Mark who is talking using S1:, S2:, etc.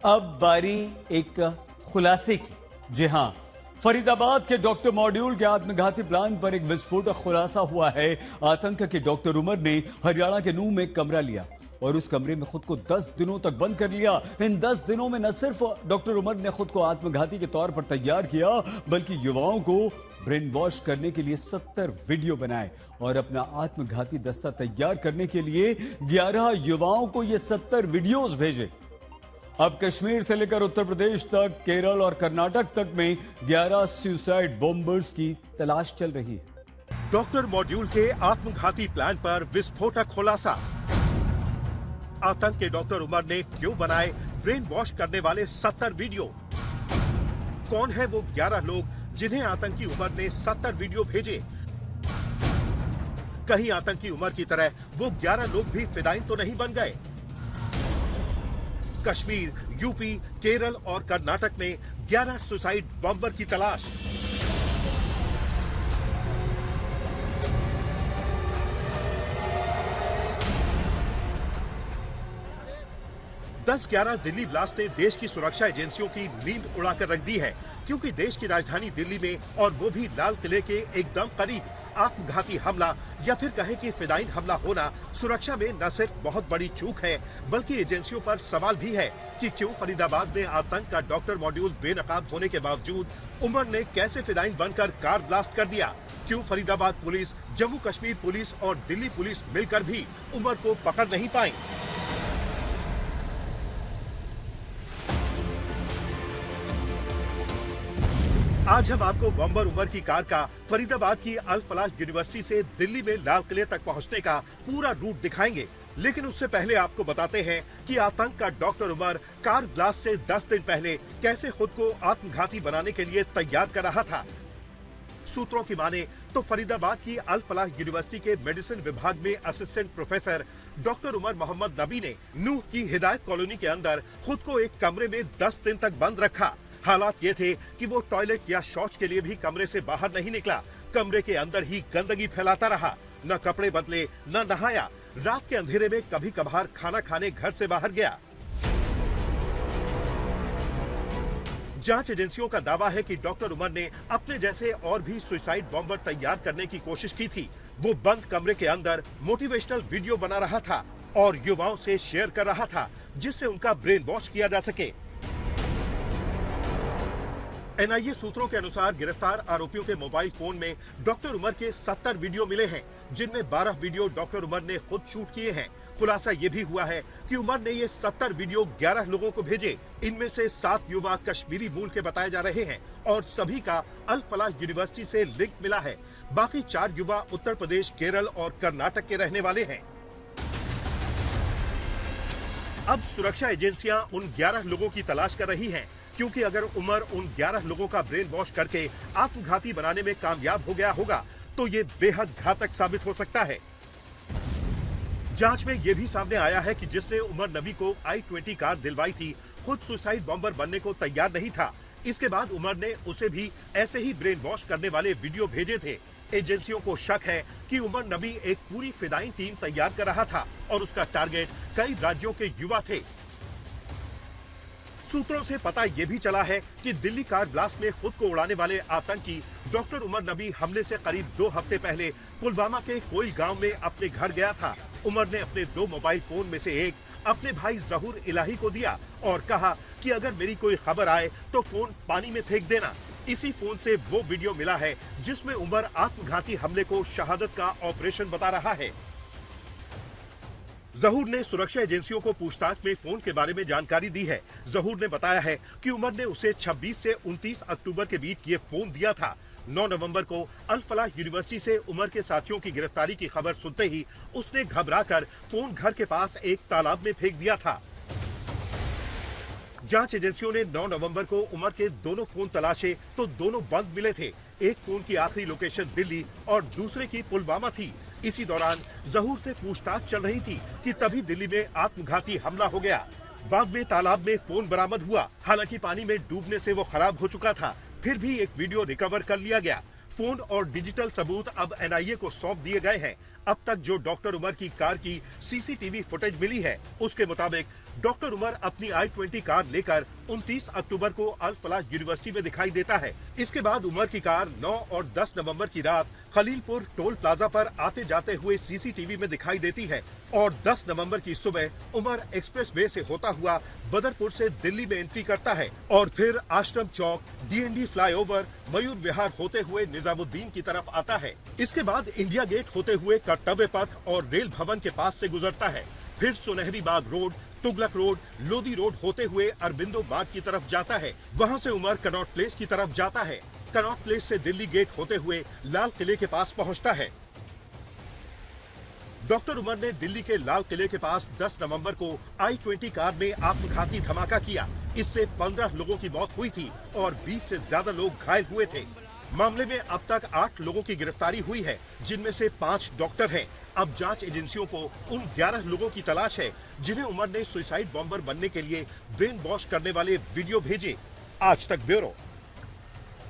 S1: अब बारी एक खुलासे की। जी हां, फरीदाबाद के डॉक्टर मॉड्यूल के आत्मघाती प्लान पर एक विस्फोटक खुलासा हुआ है। आतंक के डॉक्टर उमर ने हरियाणा के नूह में कमरा लिया और उस कमरे में खुद को 10 दिनों तक बंद कर लिया। इन 10 दिनों में न सिर्फ डॉक्टर उमर ने खुद को आत्मघाती के तौर पर तैयार किया, बल्कि युवाओं को ब्रेन वॉश करने के लिए 70 वीडियो बनाए और अपना आत्मघाती दस्ता तैयार करने के लिए 11 युवाओं को ये 70 वीडियोस भेजे। अब कश्मीर से लेकर उत्तर प्रदेश तक, केरल और कर्नाटक तक में 11 सुसाइड बॉम्बर्स की तलाश चल रही है।
S2: डॉक्टर मॉड्यूल के आत्मघाती प्लान पर विस्फोटक खुलासा। आतंक के डॉक्टर उमर ने क्यों बनाए ब्रेन वॉश करने वाले 70 वीडियो? कौन है वो 11 लोग जिन्हें आतंकी उमर ने 70 वीडियो भेजे? कहीं आतंकी उमर की तरह वो 11 लोग भी फिदाइन तो नहीं बन गए? कश्मीर, यूपी, केरल और कर्नाटक में 11 सुसाइड बॉम्बर की तलाश। दस 11 दिल्ली ब्लास्ट ने देश की सुरक्षा एजेंसियों की नींद उड़ाकर रख दी है, क्योंकि देश की राजधानी दिल्ली में, और वो भी लाल किले के एकदम करीब, आत्मघाती हमला या फिर कहें कि फिदाइन हमला होना सुरक्षा में न सिर्फ बहुत बड़ी चूक है, बल्कि एजेंसियों पर सवाल भी है कि क्यों फरीदाबाद में आतंक का डॉक्टर मॉड्यूल बेनकाब होने के बावजूद उमर ने कैसे फिदाइन बनकर कार ब्लास्ट कर दिया? क्यों फरीदाबाद पुलिस, जम्मू कश्मीर पुलिस और दिल्ली पुलिस मिलकर भी उमर को पकड़ नहीं पाई? आज हम आपको बॉम्बर उमर की कार का फरीदाबाद की अल फलाह यूनिवर्सिटी से दिल्ली में लाल किले तक पहुंचने का पूरा रूट दिखाएंगे, लेकिन उससे पहले आपको बताते हैं कि आतंक का डॉक्टर उमर कार ब्लास्ट से 10 दिन पहले कैसे खुद को आत्मघाती बनाने के लिए तैयार कर रहा था। सूत्रों की माने तो फरीदाबाद की अल फलाह यूनिवर्सिटी के मेडिसिन विभाग में assistant professor doctor Umar Mohammad Nabi ने नूह की हिदायत कॉलोनी के अंदर खुद को एक कमरे में 10 दिन तक बंद रखा। हालात ये थे कि वो टॉयलेट या शौच के लिए भी कमरे से बाहर नहीं निकला, कमरे के अंदर ही गंदगी फैलाता रहा, न कपड़े बदले, न नहाया, रात के अंधेरे में कभी कभार खाना खाने घर से बाहर गया। जांच एजेंसियों का दावा है कि डॉक्टर उमर ने अपने जैसे और भी सुसाइड बॉम्बर तैयार करने की कोशिश की थी। वो बंद कमरे के अंदर मोटिवेशनल वीडियो बना रहा था और युवाओं से शेयर कर रहा था, जिससे उनका ब्रेन वॉश किया जा सके। एनआईए सूत्रों के अनुसार गिरफ्तार आरोपियों के मोबाइल फोन में डॉक्टर उमर के 70 वीडियो मिले हैं, जिनमें 12 वीडियो डॉक्टर उमर ने खुद शूट किए हैं। खुलासा ये भी हुआ है कि उमर ने ये 70 वीडियो 11 लोगों को भेजे। इनमें से 7 युवा कश्मीरी मूल के बताए जा रहे हैं और सभी का अल फलाह यूनिवर्सिटी से लिंक मिला है। बाकी 4 युवा उत्तर प्रदेश, केरल और कर्नाटक के रहने वाले हैं। अब सुरक्षा एजेंसियां उन 11 लोगों की तलाश कर रही हैं, क्योंकि अगर उमर उन 11 लोगों का ब्रेन वॉश करके आत्मघाती बनाने में कामयाब हो गया होगा, तो ये बेहद घातक साबित हो सकता है। जांच में यह भी सामने आया है कि जिसने उमर नबी को i20 कार दिलवाई थी, खुद सुसाइड बॉम्बर बनने को तैयार नहीं था। इसके बाद उमर ने उसे भी ऐसे ही ब्रेन वॉश करने वाले वीडियो भेजे थे। एजेंसियों को शक है कि उमर नबी एक पूरी फिदाइन टीम तैयार कर रहा था और उसका टारगेट कई राज्यों के युवा थे। सूत्रों से पता यह भी चला है कि दिल्ली कार ब्लास्ट में खुद को उड़ाने वाले आतंकी डॉक्टर उमर नबी हमले से करीब 2 हफ्ते पहले पुलवामा के कोयल गांव में अपने घर गया था। उमर ने अपने 2 मोबाइल फोन में से एक अपने भाई जहूर इलाही को दिया और कहा कि अगर मेरी कोई खबर आए तो फोन पानी में फेंक देना। इसी फोन से वो वीडियो मिला है जिसमें उमर आत्मघाती हमले को शहादत का ऑपरेशन बता रहा है। जहूर ने सुरक्षा एजेंसियों को पूछताछ में फोन के बारे में जानकारी दी है। जहूर ने बताया है कि उमर ने उसे 26 से 29 अक्टूबर के बीच ये फोन दिया था। 9 नवंबर को अल फलाह यूनिवर्सिटी से उमर के साथियों की गिरफ्तारी की खबर सुनते ही उसने घबराकर फोन घर के पास एक तालाब में फेंक दिया था। जांच एजेंसियों ने 9 नवंबर को उमर के दोनों फोन तलाशे तो दोनों बंद मिले थे। एक फोन की आखिरी लोकेशन दिल्ली और दूसरे की पुलवामा थी। इसी दौरान जहूर से पूछताछ चल रही थी कि तभी दिल्ली में आत्मघाती हमला हो गया। बाद में तालाब में फोन बरामद हुआ। हालांकि पानी में डूबने से वो खराब हो चुका था, फिर भी एक वीडियो रिकवर कर लिया गया। फोन और डिजिटल सबूत अब एनआईए को सौंप दिए गए हैं। अब तक जो डॉक्टर उमर की कार की सीसीटीवी फुटेज मिली है, उसके मुताबिक डॉक्टर उमर अपनी i20 कार लेकर 29 अक्टूबर को अल फलाह यूनिवर्सिटी में दिखाई देता है। इसके बाद उमर की कार 9 और 10 नवंबर की रात खलीलपुर टोल प्लाजा पर आते जाते हुए सीसीटीवी में दिखाई देती है और 10 नवंबर की सुबह उमर एक्सप्रेस वे से होता हुआ बदरपुर से दिल्ली में एंट्री करता है और फिर आश्रम चौक, डीएनडी फ्लाईओवर, मयूर विहार होते हुए निजामुद्दीन की तरफ आता है। इसके बाद इंडिया गेट होते हुए कर्तव्य पथ और रेल भवन के पास से गुजरता है। फिर Sunehri Bagh road, Tughlaq road, Lodhi road होते हुए अरबिंदो बाग की तरफ जाता है। वहां से उमर कनॉट प्लेस की तरफ जाता है। कनॉट प्लेस से दिल्ली गेट होते हुए लाल किले के पास पहुंचता है। डॉक्टर उमर ने दिल्ली के लाल किले के पास 10 नवंबर को i20 कार में आत्मघाती धमाका किया। इससे 15 लोगों की मौत हुई थी और 20 से ज्यादा लोग घायल हुए थे। मामले में अब तक 8 लोगों की गिरफ्तारी हुई है, जिनमें से 5 डॉक्टर हैं। अब जांच एजेंसियों को उन 11 लोगों की तलाश है जिन्हें उमर ने सुसाइड बॉम्बर बनने के लिए ब्रेन वॉश करने वाले वीडियो भेजे। आज तक ब्यूरो।